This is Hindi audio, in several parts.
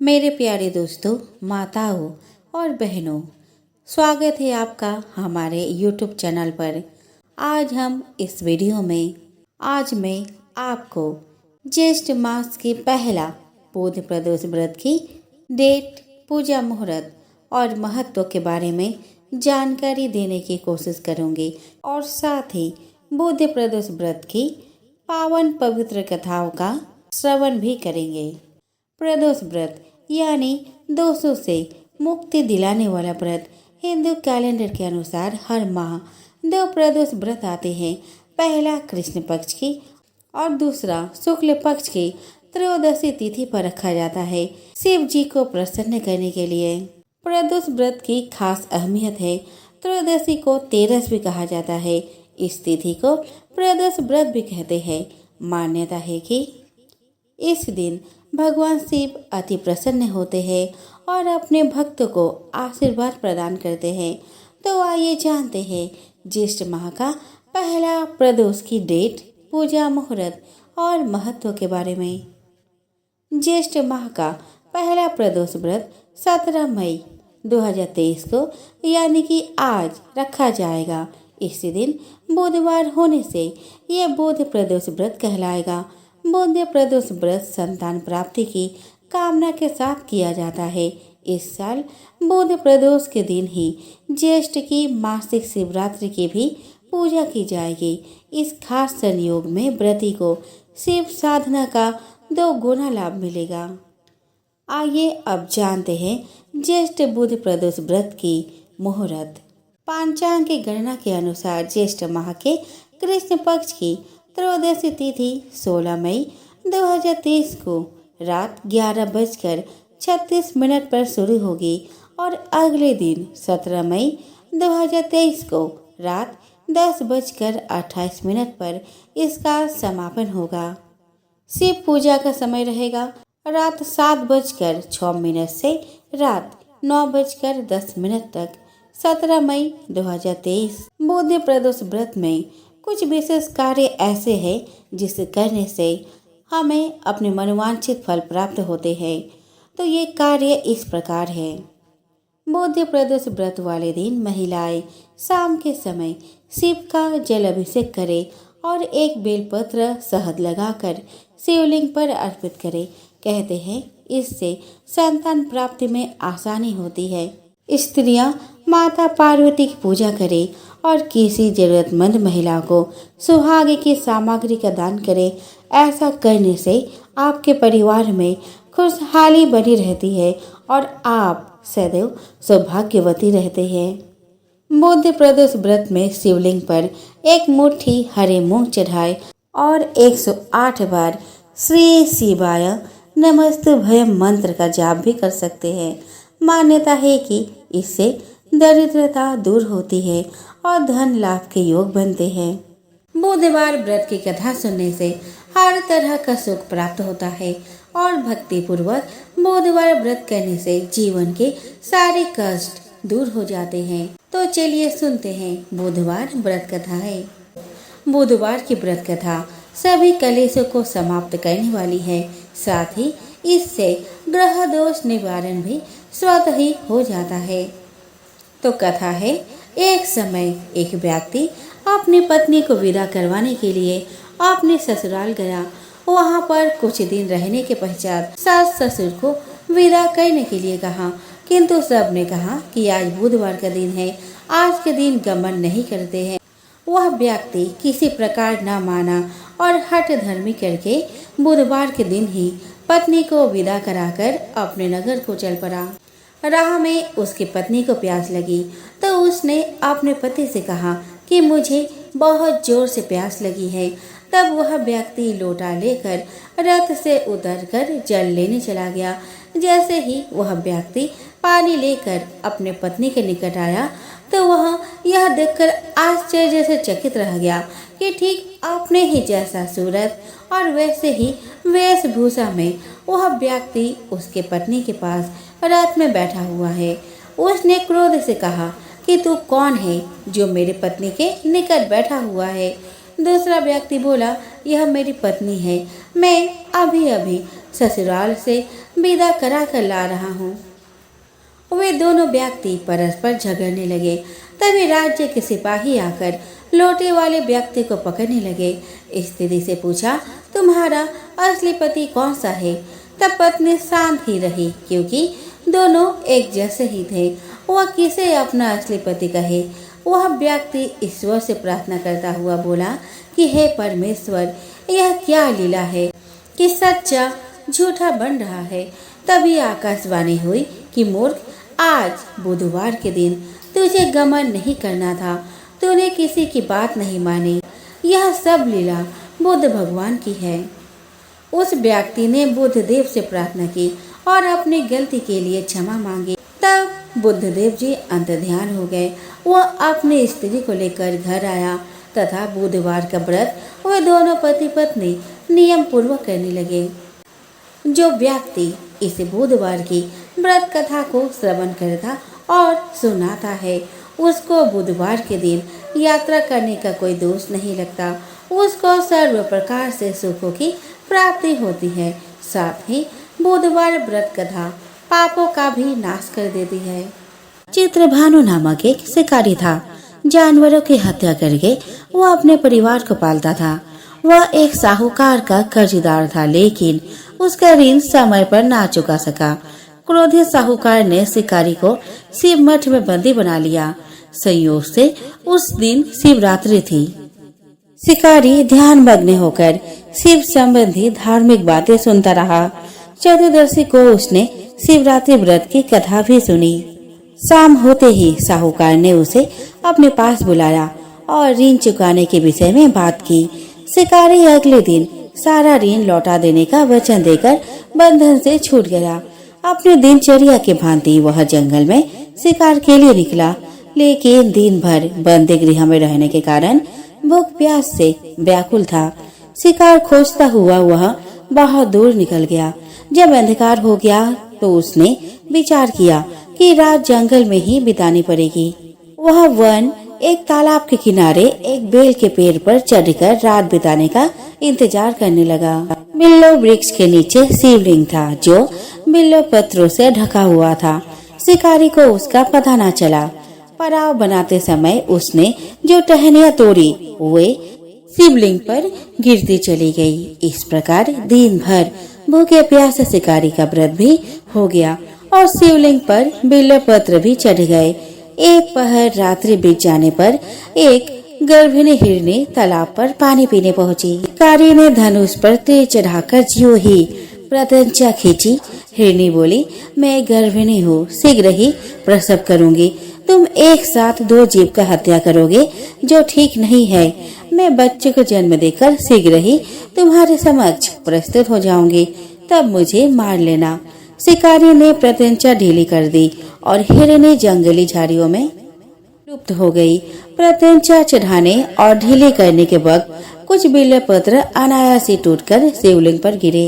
मेरे प्यारे दोस्तों, माताओं और बहनों, स्वागत है आपका हमारे YouTube चैनल पर। आज मैं आपको ज्येष्ठ मास के पहला बुध प्रदोष व्रत की डेट, पूजा मुहूर्त और महत्व के बारे में जानकारी देने की कोशिश करूंगी और साथ ही बुध प्रदोष व्रत की पावन पवित्र कथाओं का श्रवण भी करेंगे। प्रदोष व्रत यानी दोषों से मुक्ति दिलाने वाला व्रत। हिंदू कैलेंडर के अनुसार हर माह 2 प्रदोष व्रत आते हैं। पहला कृष्ण पक्ष की और दूसरा शुक्ल पक्ष की त्रयोदशी तिथि पर रखा जाता है, शिव जी को प्रसन्न करने के लिए। प्रदोष व्रत की खास अहमियत है। त्रयोदशी को तेरस भी कहा जाता है। इस तिथि को प्रदोष व्रत भी कहते हैं। मान्यता है कि इस दिन भगवान शिव अति प्रसन्न होते हैं और अपने भक्तों को आशीर्वाद प्रदान करते हैं। तो आइए जानते हैं ज्येष्ठ माह का पहला प्रदोष की डेट, पूजा मुहूर्त और महत्व के बारे में। ज्येष्ठ माह का पहला प्रदोष व्रत 17 मई 2023 को यानी कि आज रखा जाएगा। इसी दिन बुधवार होने से यह बुध प्रदोष व्रत कहलाएगा। बुध प्रदोष व्रत संतान प्राप्ति की कामना के साथ किया जाता है। इस साल बुध प्रदोष के दिन ही ज्येष्ठ की मासिक शिवरात्रि की भी पूजा की जाएगी। इस खास संयोग में व्रती को शिव साधना का 2 गुना लाभ मिलेगा। आइए अब जानते हैं ज्येष्ठ बुध प्रदोष व्रत की मुहूर्त। पांचांग की गणना के अनुसार ज्येष्ठ माह के कृष्ण पक्ष की त्रयोदशी तिथि 16 मई 2023 को रात 11:36 पर शुरू होगी और अगले दिन 17 मई 2023 को रात 10:28 पर इसका समापन होगा। शिव पूजा का समय रहेगा रात 7:06 से रात 9:10 तक। 17 मई 2023 बुध प्रदोष व्रत में कुछ विशेष कार्य ऐसे हैं जिसे करने से हमें अपने मनोवांछित फल प्राप्त होते हैं। तो ये कार्य इस प्रकार है। बुध प्रदोष व्रत वाले दिन महिलाएं शाम के समय शिव का जल अभिषेक करें और एक बेलपत्र शहद लगाकर शिवलिंग पर अर्पित करें। कहते हैं इससे संतान प्राप्ति में आसानी होती है। स्त्रियां माता पार्वती की पूजा करें और किसी जरूरतमंद महिला को सुहाग की सामग्री का दान करें। ऐसा करने से आपके परिवार में खुशहाली बनी रहती है और आप सदैव सौभाग्यवती रहते हैं। बुध प्रदोष व्रत में शिवलिंग पर एक मुट्ठी हरे मूंग चढ़ाए और 108 बार श्री शिवाय नमस्तुभ्यं मंत्र का जाप भी कर सकते हैं। मान्यता है कि इससे दरिद्रता दूर होती है और धन लाभ के योग बनते हैं। बुधवार व्रत की कथा सुनने से हर तरह का सुख प्राप्त होता है और भक्ति पूर्वक बुधवार व्रत करने से जीवन के सारे कष्ट दूर हो जाते हैं। तो चलिए सुनते हैं बुधवार व्रत कथा है। बुधवार की व्रत कथा सभी कलेशों को समाप्त करने वाली है। साथ ही इससे ग्रह दोष निवारण भी स्वतः ही हो जाता है। तो कथा है, एक समय एक व्यक्ति अपनी पत्नी को विदा करवाने के लिए अपने ससुराल गया। वहां पर कुछ दिन रहने के पश्चात सास ससुर को विदा करने के लिए कहा, किंतु सब ने कहा कि आज बुधवार का दिन है, आज के दिन गमन नहीं करते हैं। वह व्यक्ति किसी प्रकार न माना और हठ धर्मी करके बुधवार के दिन ही पत्नी को विदा कराकर अपने नगर को चल पड़ा। राह में उसकी पत्नी को प्यास लगी तो उसने अपने पति से कहा कि मुझे बहुत जोर से प्यास लगी है। तब वह व्यक्ति लोटा लेकर रथ से उतरकर जल लेने चला गया। जैसे ही वह व्यक्ति पानी लेकर अपने पत्नी के निकट आया तो वह यह देखकर आश्चर्य से चकित रह गया कि ठीक अपने ही जैसा सूरत और वैसे ही वेशभूषा में वह व्यक्ति उसके पत्नी के पास रथ में बैठा हुआ है। उसने क्रोध से कहा कि तू कौन है जो मेरी पत्नी के निकट बैठा हुआ है। दूसरा व्यक्ति बोला, यह मेरी पत्नी है, मैं अभी अभी ससुराल से विदा करा कर ला रहा हूँ। वे दोनों व्यक्ति परस्पर झगड़ने लगे। तभी राज्य के सिपाही आकर लोटे वाले व्यक्ति को पकड़ने लगे। स्त्री से पूछा, तुम्हारा असली पति कौन सा है? तब पत्नी शांत ही रही, क्योंकि दोनों एक जैसे ही थे। वह किसे अपना असली पति कहे? वह व्यक्ति ईश्वर से प्रार्थना करता हुआ बोला कि हे परमेश्वर, यह क्या लीला है कि सच्चा झूठा बन रहा है। तभी आकाशवाणी हुई कि मूर्ख, आज बुधवार के दिन तुझे गमन नहीं करना था। तूने किसी की बात नहीं मानी। यह सब लीला बुद्ध भगवान की है। उस व्यक्ति ने बुद्धदेव से प्रार्थना की और अपनी गलती के लिए क्षमा मांगी। तब बुद्धदेव जी अंतर्ध्यान हो गए। वह अपनी स्त्री को लेकर घर आया तथा बुधवार का व्रत वे दोनों पति पत्नी नियम पूर्वक करने लगे। जो व्यक्ति इस बुधवार की व्रत कथा को श्रवण करता और सुनाता है, उसको बुधवार के दिन यात्रा करने का कोई दोष नहीं लगता। उसको सर्व प्रकार से सुखों की प्राप्ति होती है। साथ ही बुधवार व्रत कथा पापों का भी नाश कर देती है। चित्रभानु नामक एक शिकारी था। जानवरों की हत्या करके वह अपने परिवार को पालता था। वह एक साहूकार का कर्जदार था, लेकिन उसका ऋण समय पर ना चुका सका। क्रोधित साहूकार ने शिकारी को शिव मठ में बंदी बना लिया। संयोग से उस दिन शिवरात्रि थी। शिकारी ध्यान मग्न होकर शिव संबंधी धार्मिक बातें सुनता रहा। चतुर्दशी को उसने शिवरात्रि व्रत की कथा भी सुनी। शाम होते ही साहूकार ने उसे अपने पास बुलाया और ऋण चुकाने के विषय में बात की। शिकारी अगले दिन सारा ऋण लौटा देने का वचन देकर बंधन से छूट गया। अपने दिनचर्या के भांति वह जंगल में शिकार के लिए निकला, लेकिन दिन भर बंदी गृह में रहने के कारण भूख प्यास से व्याकुल था। शिकार खोजता हुआ वह बहुत दूर निकल गया। जब अंधकार हो गया तो उसने विचार किया कि रात जंगल में ही बितानी पड़ेगी। वह वन एक तालाब के किनारे एक बेल के पेड़ पर चढ़कर रात बिताने का इंतजार करने लगा। बिल्लो वृक्ष के नीचे शिवलिंग था, जो बिल्लो पत्रों से ढका हुआ था। शिकारी को उसका पता न चला। पड़ाव बनाते समय उसने जो टहनियां तोड़ी वे शिवलिंग पर गिरती चली गई। इस प्रकार दिन भर भूखे प्यासे शिकारी का व्रत भी हो गया और शिवलिंग पर बिल्लो पत्र भी चढ़ गए। एक पहर रात्रि बीत जाने पर एक गर्भिणी हिरनी तालाब पर पानी पीने पहुंची। शिकारी ने धनुष पर तीर चढ़ाकर ज्यों ही प्रत्यंचा खींची। हिरनी बोली, मैं गर्भिणी हूँ, शीघ्र ही प्रसव करूंगी। तुम एक साथ दो जीव का हत्या करोगे, जो ठीक नहीं है। मैं बच्चे को जन्म देकर शीघ्र ही तुम्हारे समक्ष प्रस्तुत हो जाऊंगी, तब मुझे मार लेना। शिकारी ने प्रत्यंचा ढीली कर दी और हिरनी जंगली झाड़ियों में लुप्त हो गई। प्रत्यंचा चढ़ाने और ढीले करने के वक्त कुछ बिल्व पत्र अनायास ही टूटकर शिवलिंग पर गिरे।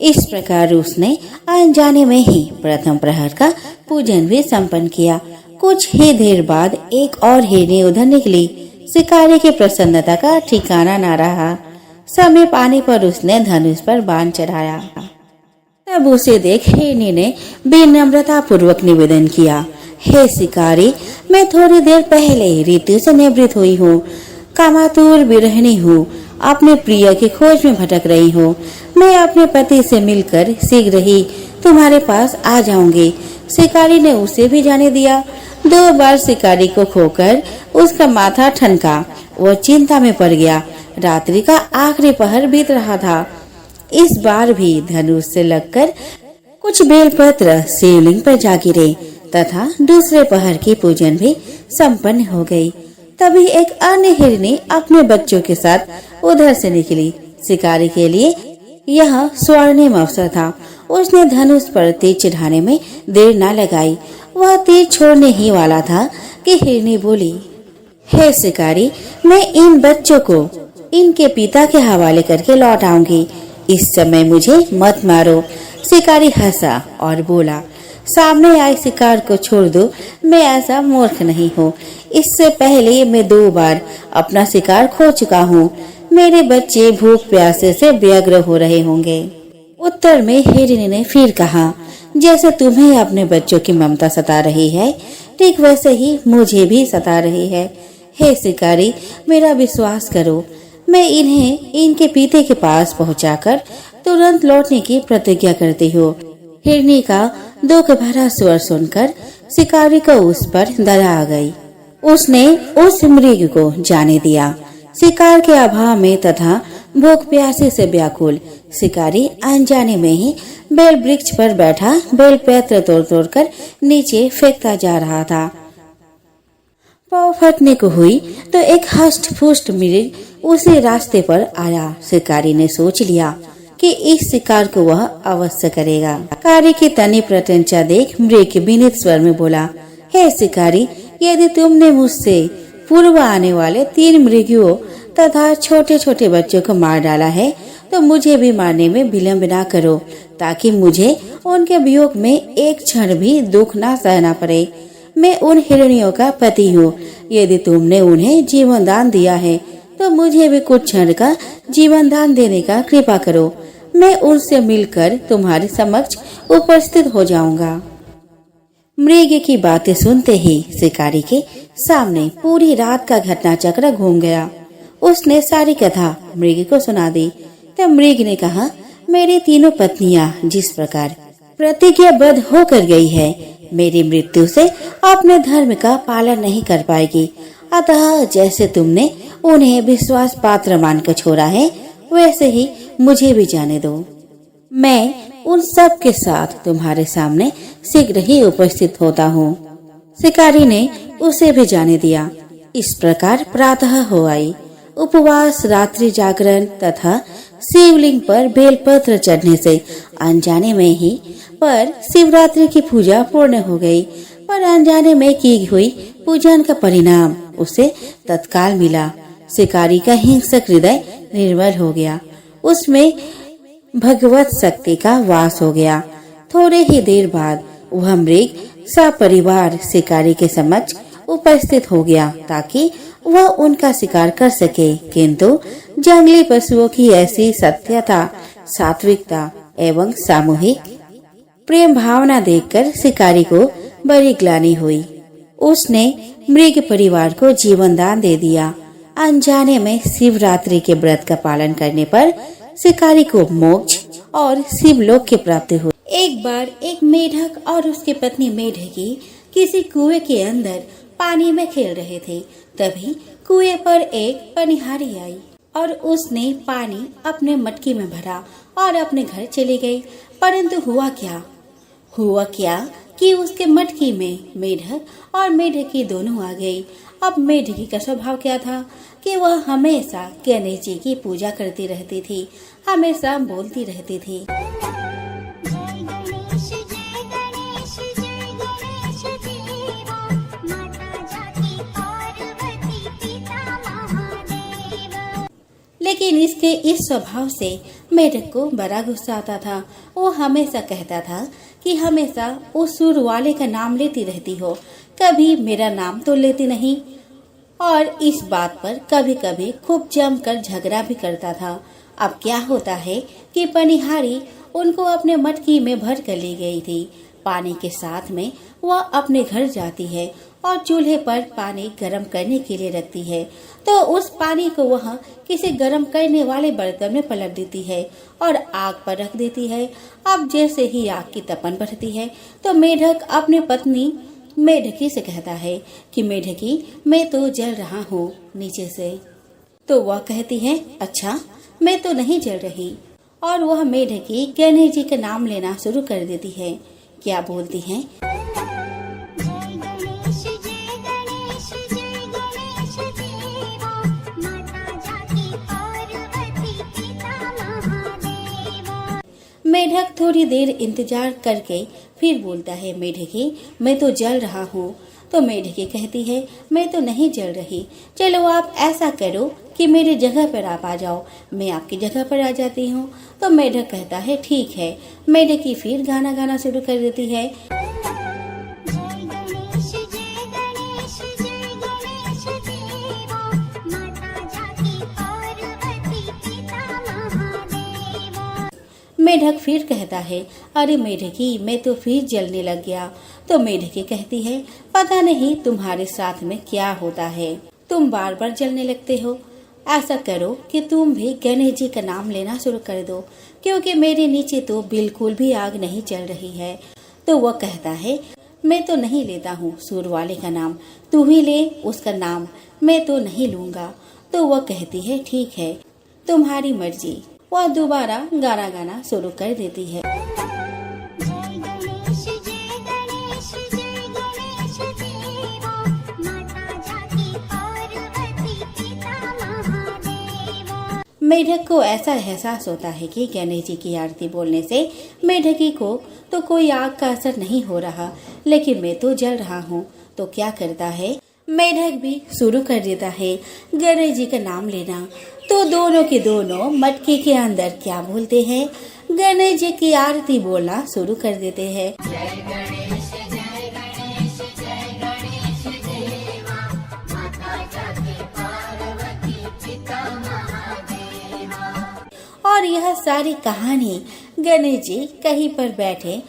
इस प्रकार उसने अनजाने में ही प्रथम प्रहर का पूजन भी संपन्न किया। कुछ ही देर बाद एक और हिरनी उधर निकली। शिकारी की प्रसन्नता का ठिकाना न रहा। समीप आने पर उसने धनुष पर बाण चढ़ाया। तब उसे देख हिरनी ने विनम्रता पूर्वक निवेदन किया, हे शिकारी, मैं थोड़ी देर पहले ऋतु से निवृत्त हुई हूँ। कामातुर विरहिणी हूँ, अपने प्रिय की खोज में भटक रही हूँ। मैं अपने पति से मिलकर शीघ्र ही तुम्हारे पास आ जाऊंगी। शिकारी ने उसे भी जाने दिया। 2 बार शिकारी को खोकर उसका माथा ठनका। वो चिंता में पड़ गया। रात्रि का आखिरी पहर बीत रहा था। इस बार भी धनुष से लगकर कुछ बेलपत्र शिवलिंग पर जा गिरे तथा दूसरे पहर की पूजन भी संपन्न हो गई। तभी एक अन्य हिरनी अपने बच्चों के साथ उधर से निकली। शिकारी के लिए यह स्वर्णिम अवसर था। उसने धनुष पर तीर चढ़ाने में देर न लगाई। वह तीर छोड़ने ही वाला था कि हिरनी बोली, हे शिकारी, मैं इन बच्चों को इनके पिता के हवाले करके लौट आऊंगी। इस समय मुझे मत मारो। शिकारी हंसा और बोला, सामने आए शिकार को छोड़ दो। मैं ऐसा मूर्ख नहीं हूँ। इससे पहले मैं 2 बार अपना शिकार खो चुका हूँ। मेरे बच्चे भूख प्यासे से व्यग्र हो रहे होंगे। उत्तर में हिरनी ने फिर कहा, जैसे तुम्हें अपने बच्चों की ममता सता रही है, ठीक वैसे ही मुझे भी सता रही है। हे शिकारी, मेरा विश्वास करो, मैं इन्हें इनके पीते के पास पहुंचाकर तुरंत लौटने की प्रतिज्ञा करती हूँ। हिरनी का दुख भरा स्वर सुनकर शिकारी को उस पर दया आ गई। उसने उस मृग को जाने दिया। शिकार के अभाव में तथा भूख प्यासे से व्याकुल शिकारी अनजाने में ही बेल वृक्ष पर बैठा बेल पत्र तोड़ तोड़ कर नीचे फेंकता जा रहा था। पाँव फटने को हुई तो एक हष्ट पुष्ट मृग उसी रास्ते पर आया। शिकारी ने सोच लिया कि इस शिकार को वह अवश्य करेगा। शिकारी की तनी प्रत्यंचा देख मृग विनीत स्वर में बोला, हे शिकारी, यदि तुमने मुझसे पूर्व आने वाले 3 मृगियों तथा छोटे छोटे बच्चों को मार डाला है तो मुझे भी मारने में विलम्ब न करो, ताकि मुझे उनके वियोग में एक क्षण भी दुख न सहना पड़े। मैं उन हिरणियों का पति हूँ। यदि तुमने उन्हें जीवन दान दिया है तो मुझे भी कुछ क्षण का जीवन दान देने का कृपा करो। मैं उनसे मिलकर तुम्हारे समक्ष उपस्थित हो जाऊंगा। मृग की बातें सुनते ही शिकारी के सामने पूरी रात का घटना चक्र घूम गया। उसने सारी कथा मृग को सुना दी। तब मृग ने कहा, मेरी तीनों पत्नियां जिस प्रकार प्रतिज्ञाबद्ध होकर गई है, मेरी मृत्यु से अपने धर्म का पालन नहीं कर पाएगी। अतः जैसे तुमने उन्हें विश्वास पात्र मानकर छोड़ा है, वैसे ही मुझे भी जाने दो। मैं उन सब के साथ तुम्हारे सामने शीघ्र ही उपस्थित होता हूँ। शिकारी ने उसे भी जाने दिया। इस प्रकार प्रातः हो आई। उपवास, रात्रि जागरण तथा शिवलिंग पर बेलपत्र चढ़ने से अनजाने में ही पर शिवरात्रि की पूजा पूर्ण हो गई। पर अनजाने में की हुई पूजन का परिणाम उसे तत्काल मिला। शिकारी का हिंसक हृदय निर्मल हो गया। उसमें भगवत शक्ति का वास हो गया। थोड़े ही देर बाद वह मृग सपरिवार शिकारी के समक्ष उपस्थित हो गया ताकि वह उनका शिकार कर सके। किंतु जंगली पशुओं की ऐसी सत्यता, सात्विकता एवं सामूहिक प्रेम भावना देखकर शिकारी को बड़ी ग्लानि हुई। उसने मृग परिवार को जीवन दान दे दिया। अनजाने में शिवरात्रि के व्रत का पालन करने पर शिकारी को मोक्ष और शिवलोक की प्राप्ति हुई। एक बार एक मेढक और उसकी पत्नी मेढकी किसी कुएं के अंदर पानी में खेल रहे थे। तभी कुएं पर एक पनिहारी आई और उसने पानी अपने मटकी में भरा और अपने घर चली गई। परंतु हुआ क्या कि उसके मटकी में मेढक और मेढकी दोनों आ गई। अब मेढकी का स्वभाव क्या था कि वह हमेशा गणेश जी की पूजा करती रहती थी, हमेशा बोलती रहती थी, लेकिन इसके इस स्वभाव से मेढक को बड़ा गुस्सा आता था। वो हमेशा कहता था कि हमेशा उस सुर वाले का नाम लेती रहती हो, कभी मेरा नाम तो लेती नहीं। और इस बात पर कभी कभी खूब जमकर झगड़ा भी करता था। अब क्या होता है कि पनिहारी उनको अपने मटकी में भर कर ले गई थी। पानी के साथ में वह अपने घर जाती है और चूल्हे पर पानी गर्म करने के लिए रखती है, तो उस पानी को वह किसी गर्म करने वाले बर्तन में पलट देती है और आग पर रख देती है। अब जैसे ही आग की तपन बढ़ती है तो मेढक अपनी पत्नी मेढकी से कहता है कि मेढकी, मैं तो जल रहा हूँ नीचे से। तो वह कहती है, अच्छा, मैं तो नहीं जल रही। और वह मेढकी गणेश जी का नाम लेना शुरू कर देती है। क्या बोलती है, मेढक थोड़ी देर इंतजार करके फिर बोलता है, मेढकी, मैं तो जल रहा हूँ। तो मेढकी कहती है, मैं तो नहीं जल रही। चलो आप ऐसा करो कि मेरी जगह पर आप आ जाओ, मैं आपकी जगह पर आ जाती हूँ। तो मेढक कहता है, ठीक है। मेढकी फिर गाना गाना शुरू कर देती है। मेढक फिर कहता है, अरे मेढकी, मैं तो फिर जलने लग गया। तो मेढकी कहती है, पता नहीं तुम्हारे साथ में क्या होता है, तुम बार बार जलने लगते हो। ऐसा करो कि तुम भी गणेश जी का नाम लेना शुरू कर दो, क्योंकि मेरे नीचे तो बिल्कुल भी आग नहीं चल रही है। तो वह कहता है, मैं तो नहीं लेता हूँ सूर वाले का नाम, तू ही ले उसका नाम, मैं तो नहीं लूंगा। तो वह कहती है, ठीक है, तुम्हारी मर्जी। वह दोबारा गाना गाना शुरू कर देती है। मेढक को ऐसा एहसास होता है कि गणेश जी की आरती बोलने से मेढकी को तो कोई आग का असर नहीं हो रहा, लेकिन मैं तो जल रहा हूँ। तो क्या करता है, मेढक भी शुरू कर देता है गणेश जी का नाम लेना। तो दोनों के दोनों मटके के अंदर क्या बोलते हैं, गणेश जी की आरती बोलना शुरू कर देते हैं। और यह सारी कहानी गणेश जी कहीं पर बैठे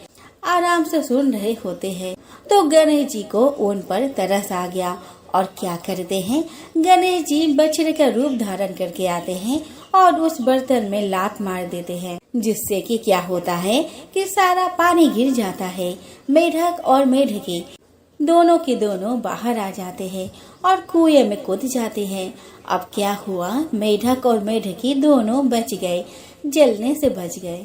आराम से सुन रहे होते हैं। तो गणेश जी को उन पर तरस आ गया और क्या करते हैं, गणेश जी बछड़े का रूप धारण करके आते हैं और उस बर्तन में लात मार देते हैं, जिससे कि क्या होता है कि सारा पानी गिर जाता है। मेढक और मेढकी दोनों के दोनों बाहर आ जाते हैं और कुएं में कूद जाते हैं। अब क्या हुआ, मेढक और मेढकी दोनों बच गए, जलने से बच गए।